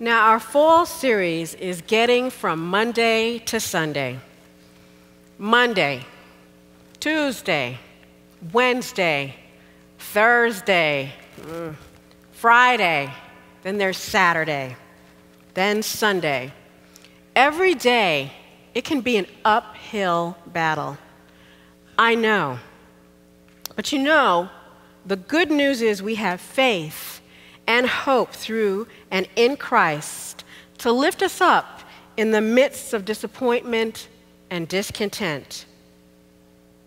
Now, our fall series is getting from Monday to Sunday. Monday, Tuesday, Wednesday, Thursday, Friday, then there's Saturday, then Sunday. Every day, it can be an uphill battle. I know. But you know, the good news is we have faith and hope through and in Christ to lift us up in the midst of disappointment and discontent.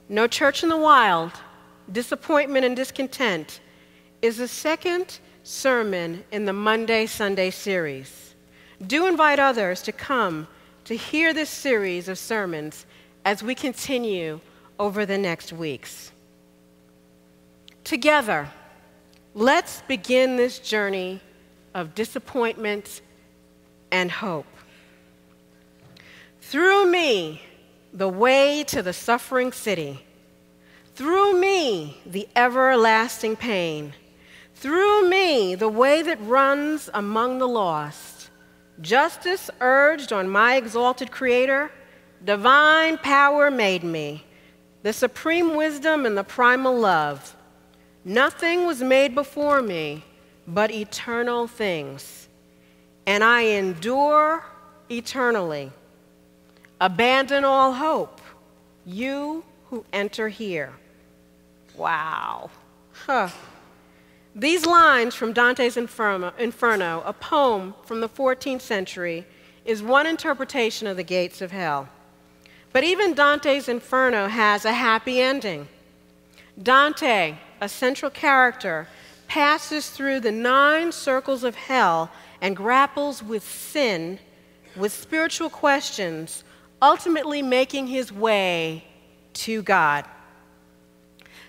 No Church in the Wild, Disappointment and Discontent is the second sermon in the Monday-Sunday series. Do invite others to come to hear this series of sermons as we continue over the next weeks. Together, let's begin this journey of disappointment and hope. Through me, the way to the suffering city. Through me, the everlasting pain. Through me, the way that runs among the lost. Justice urged on my exalted Creator, divine power made me, the supreme wisdom and the primal love. Nothing was made before me but eternal things, and I endure eternally. Abandon all hope, you who enter here. Wow. These lines from Dante's Inferno, a poem from the 14th century, is one interpretation of the gates of hell. But even Dante's Inferno has a happy ending. Dante, a central character, passes through the 9 circles of hell and grapples with sin, with spiritual questions, ultimately making his way to God.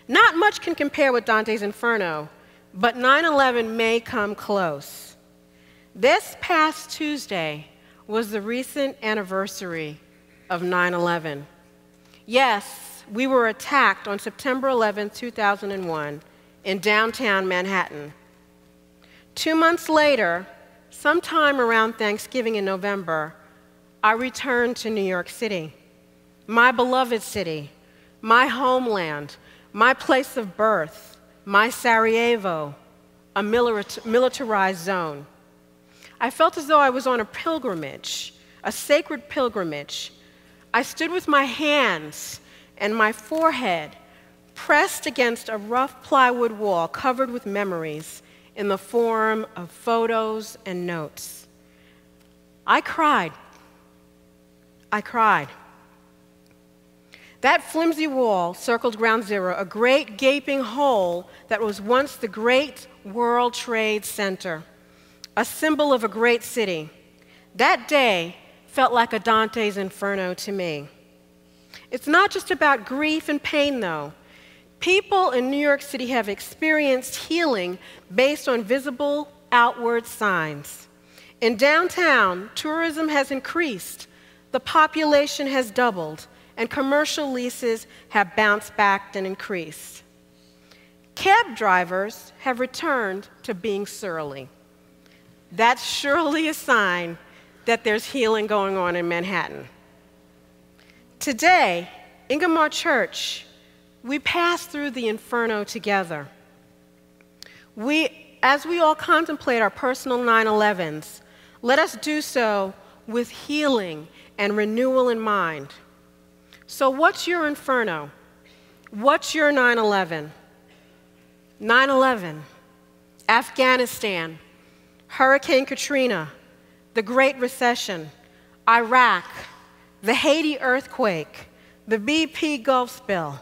Not much can compare with Dante's Inferno, but 9/11 may come close. This past Tuesday was the recent anniversary of 9/11. Yes, we were attacked on September 11, 2001, in downtown Manhattan. 2 months later, sometime around Thanksgiving in November, I returned to New York City, my beloved city, my homeland, my place of birth, my Sarajevo, a militarized zone. I felt as though I was on a pilgrimage, a sacred pilgrimage. I stood with my hands and my forehead pressed against a rough plywood wall covered with memories in the form of photos and notes. I cried. I cried. That flimsy wall circled Ground Zero, a great gaping hole that was once the great World Trade Center, a symbol of a great city. That day felt like a Dante's Inferno to me. It's not just about grief and pain, though. People in New York City have experienced healing based on visible outward signs. In downtown, tourism has increased, the population has doubled, and commercial leases have bounced back and increased. Cab drivers have returned to being surly. That's surely a sign that there's healing going on in Manhattan. Today, Ingomar Church, we pass through the inferno together. As we all contemplate our personal 9/11s, let us do so with healing and renewal in mind. So what's your inferno? What's your 9/11? 9/11, Afghanistan, Hurricane Katrina, the Great Recession, Iraq, the Haiti earthquake, the BP Gulf spill,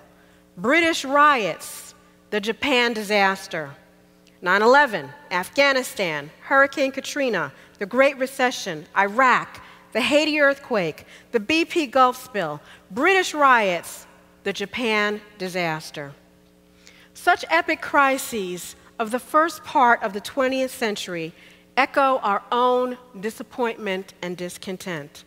British riots, the Japan disaster. 9/11, Afghanistan, Hurricane Katrina, the Great Recession, Iraq, the Haiti earthquake, the BP Gulf spill, British riots, the Japan disaster. Such epic crises of the first part of the 20th century echo our own disappointment and discontent.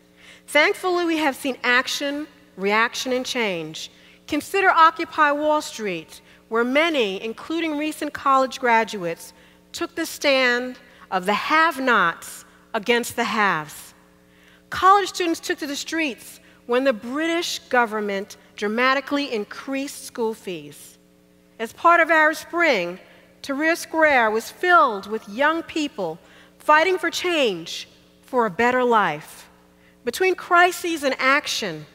Thankfully, we have seen action, reaction, and change. Consider Occupy Wall Street, where many, including recent college graduates, took the stand of the have-nots against the haves. College students took to the streets when the British government dramatically increased school fees. As part of Arab Spring, Tahrir Square was filled with young people fighting for change, for a better life. Between crises and action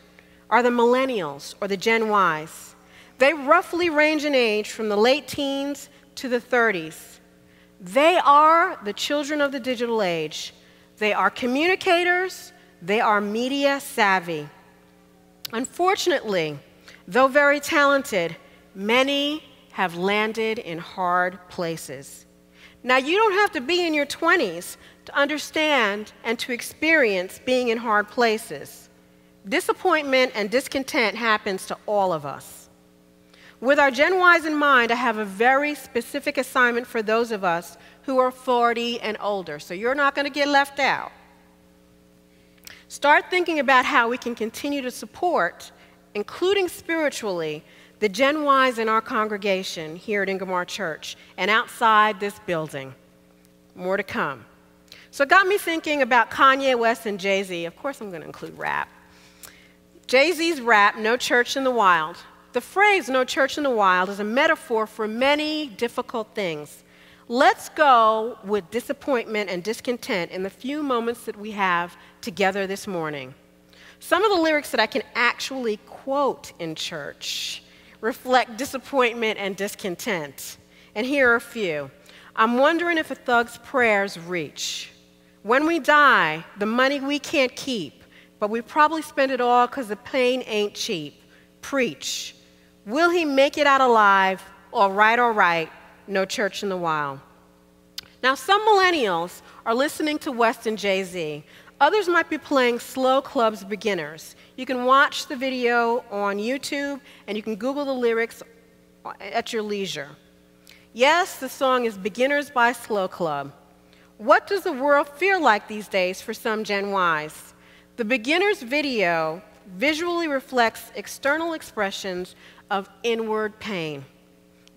are the millennials, or the Gen Ys. They roughly range in age from the late teens to the 30s. They are the children of the digital age. They are communicators. They are media savvy. Unfortunately, though very talented, many have landed in hard places. Now, you don't have to be in your 20s to understand and to experience being in hard places. Disappointment and discontent happens to all of us. With our Gen Ys in mind, I have a very specific assignment for those of us who are 40 and older, so you're not going to get left out. Start thinking about how we can continue to support, including spiritually, the Gen Ys in our congregation here at Ingomar Church and outside this building. More to come. So it got me thinking about Kanye West and Jay-Z. Of course, I'm going to include rap. Jay-Z's rap, "No Church in the Wild." The phrase "no church in the wild" is a metaphor for many difficult things. Let's go with disappointment and discontent in the few moments that we have together this morning. Some of the lyrics that I can actually quote in church reflect disappointment and discontent. And here are a few. "I'm wondering if a thug's prayers reach. When we die, the money we can't keep, but we probably spend it all because the pain ain't cheap. Preach. Will he make it out alive? All right, no church in the wild." Now, some millennials are listening to West and Jay-Z. Others might be playing Slow Club's Beginners. You can watch the video on YouTube, and you can Google the lyrics at your leisure. Yes, the song is Beginners by Slow Club. What does the world feel like these days for some Gen Ys? The Beginners video visually reflects external expressions of inward pain.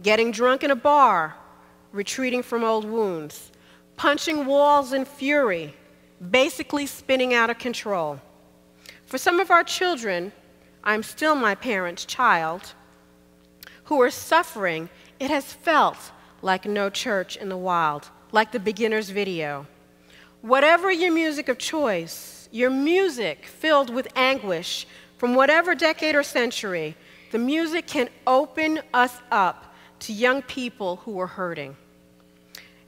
Getting drunk in a bar, retreating from old wounds, punching walls in fury, basically spinning out of control. For some of our children, I'm still my parents' child, who are suffering, it has felt like no church in the wild, like the Beginners video. Whatever your music of choice, your music filled with anguish from whatever decade or century, the music can open us up to young people who are hurting.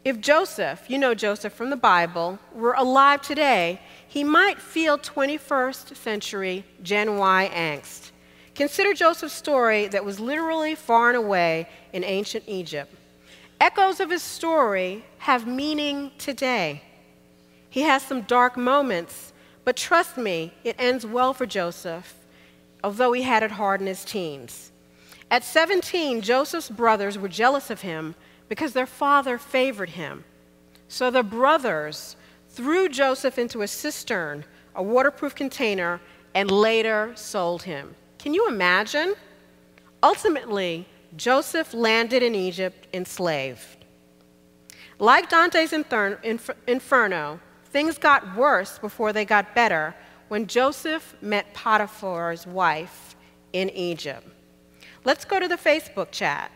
If Joseph, you know Joseph from the Bible, were alive today, he might feel 21st century Gen Y angst. Consider Joseph's story that was literally far and away in ancient Egypt. Echoes of his story have meaning today. He has some dark moments, but trust me, it ends well for Joseph, although he had it hard in his teens. At 17, Joseph's brothers were jealous of him because their father favored him. So the brothers threw Joseph into a cistern, a waterproof container, and later sold him. Can you imagine? Ultimately, Joseph landed in Egypt enslaved. Like Dante's Inferno, things got worse before they got better when Joseph met Potiphar's wife in Egypt. Let's go to the Facebook chat.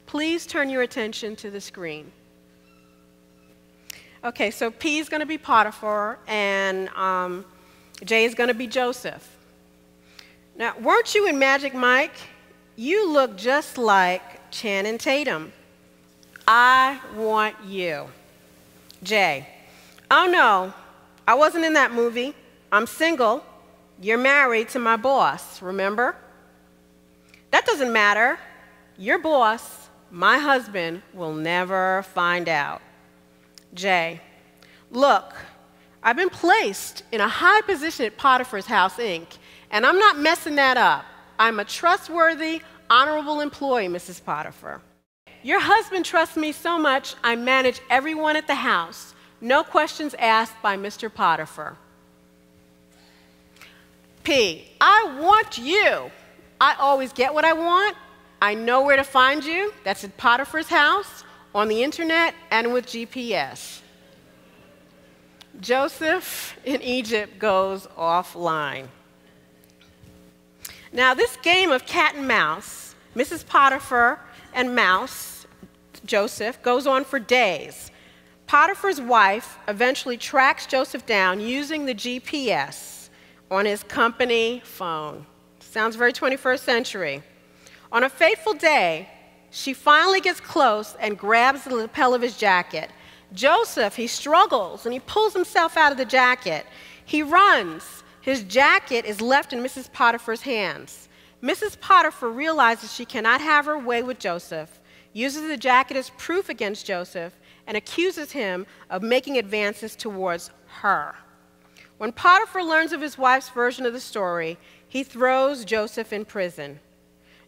Please turn your attention to the screen. Okay, so P is going to be Potiphar, and J is going to be Joseph. Now, weren't you in Magic Mike? You look just like Channing Tatum. I want you. J. Oh no, I wasn't in that movie. I'm single. You're married to my boss, remember? That doesn't matter. Your boss, my husband, will never find out. J. Look, I've been placed in a high position at Potiphar's House, Inc., and I'm not messing that up. I'm a trustworthy, honorable employee, Mrs. Potiphar. Your husband trusts me so much, I manage everyone at the house. No questions asked by Mr. Potiphar. P. I want you. I always get what I want. I know where to find you. That's at Potiphar's house, on the internet, and with GPS. Joseph in Egypt goes offline. Now, this game of cat and mouse, Mrs. Potiphar and Mouse, Joseph, goes on for days. Potiphar's wife eventually tracks Joseph down using the GPS on his company phone. Sounds very 21st century. On a fateful day, she finally gets close and grabs the lapel of his jacket. Joseph, he struggles and he pulls himself out of the jacket. He runs. His jacket is left in Mrs. Potiphar's hands. Mrs. Potiphar realizes she cannot have her way with Joseph, uses the jacket as proof against Joseph, and accuses him of making advances towards her. When Potiphar learns of his wife's version of the story, he throws Joseph in prison.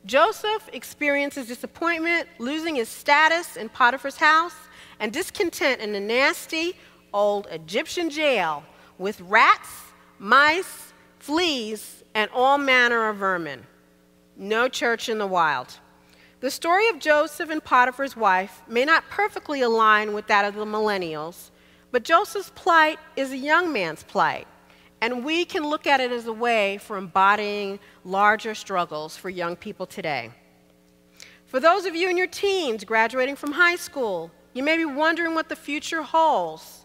Joseph experiences disappointment, losing his status in Potiphar's house, and discontent in the nasty old Egyptian jail with rats, mice, fleas, and all manner of vermin. No church in the wild. The story of Joseph and Potiphar's wife may not perfectly align with that of the millennials, but Joseph's plight is a young man's plight, and we can look at it as a way for embodying larger struggles for young people today. For those of you in your teens graduating from high school, you may be wondering what the future holds.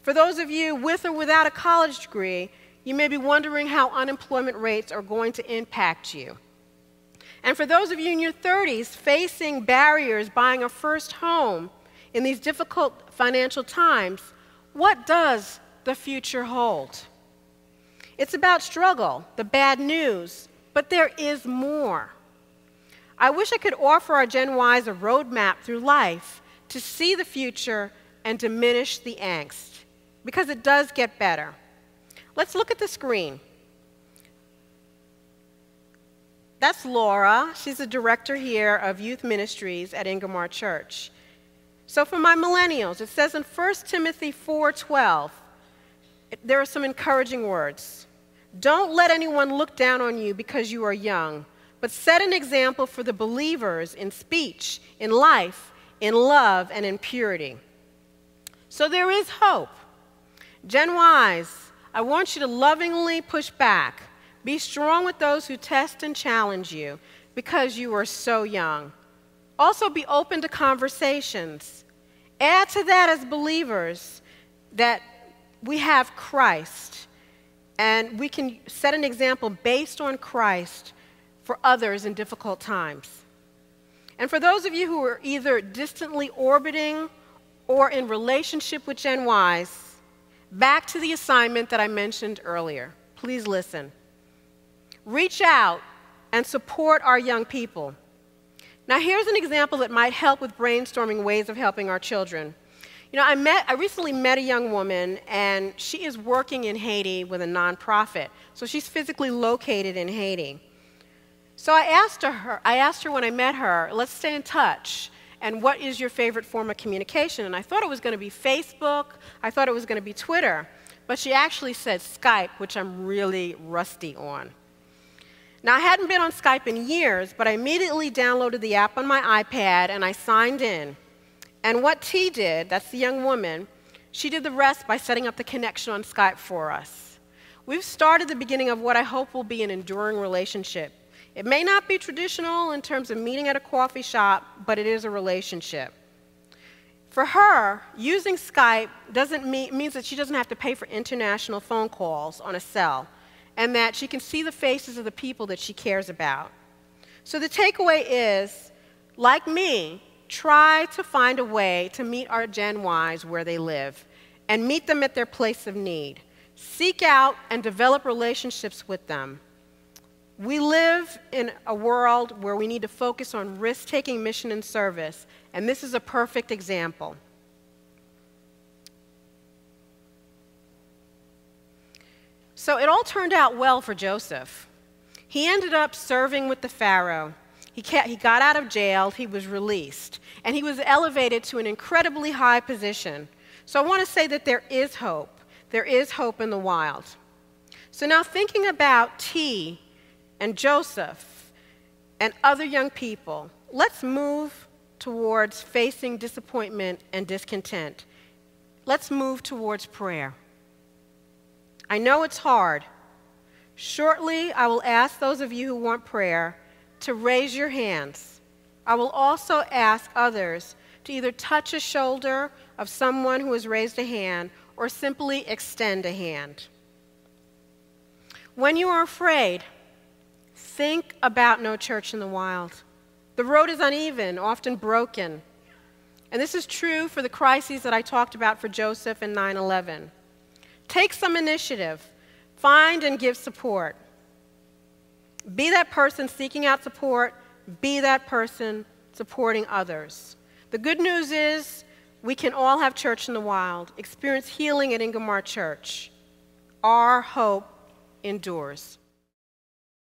For those of you with or without a college degree, you may be wondering how unemployment rates are going to impact you. And for those of you in your 30s facing barriers buying a first home in these difficult financial times, what does the future hold? It's about struggle, the bad news, but there is more. I wish I could offer our Gen Ys a roadmap through life to see the future and diminish the angst, because it does get better. Let's look at the screen. That's Laura. She's the director here of youth ministries at Ingomar Church. So for my millennials, it says in 1 Timothy 4:12, there are some encouraging words. Don't let anyone look down on you because you are young, but set an example for the believers in speech, in life, in love, and in purity. So there is hope. Gen Ys, I want you to lovingly push back. Be strong with those who test and challenge you because you are so young. Also be open to conversations. Add to that as believers that we have Christ, and we can set an example based on Christ for others in difficult times. And for those of you who are either distantly orbiting or in relationship with Gen Ys, back to the assignment that I mentioned earlier. Please listen. Reach out and support our young people. Now, here's an example that might help with brainstorming ways of helping our children. You know, I recently met a young woman, and she is working in Haiti with a nonprofit. So she's physically located in Haiti. So I asked her when I met her, let's stay in touch. And what is your favorite form of communication? And I thought it was going to be Facebook. I thought it was going to be Twitter. But she actually said Skype, which I'm really rusty on. Now, I hadn't been on Skype in years, but I immediately downloaded the app on my iPad, and I signed in. And what T did, that's the young woman, she did the rest by setting up the connection on Skype for us. We've started the beginning of what I hope will be an enduring relationship. It may not be traditional in terms of meeting at a coffee shop, but it is a relationship. For her, using Skype means that she doesn't have to pay for international phone calls on a cell, and that she can see the faces of the people that she cares about. So the takeaway is, like me, try to find a way to meet our Gen Ys where they live and meet them at their place of need. Seek out and develop relationships with them. We live in a world where we need to focus on risk-taking mission and service, and this is a perfect example. So it all turned out well for Joseph. He ended up serving with the Pharaoh. He got out of jail, he was released, and he was elevated to an incredibly high position. So I want to say that there is hope. There is hope in the wild. So now thinking about T and Joseph and other young people, let's move towards facing disappointment and discontent. let's move towards prayer. I know it's hard. Shortly, I will ask those of you who want prayer to raise your hands. I will also ask others to either touch a shoulder of someone who has raised a hand or simply extend a hand. When you are afraid, think about No Church in the Wild. The road is uneven, often broken. And this is true for the crises that I talked about for Joseph in 9/11. Take some initiative. Find and give support. Be that person seeking out support. Be that person supporting others. The good news is we can all have church in the wild, experience healing at Ingomar Church. Our hope endures.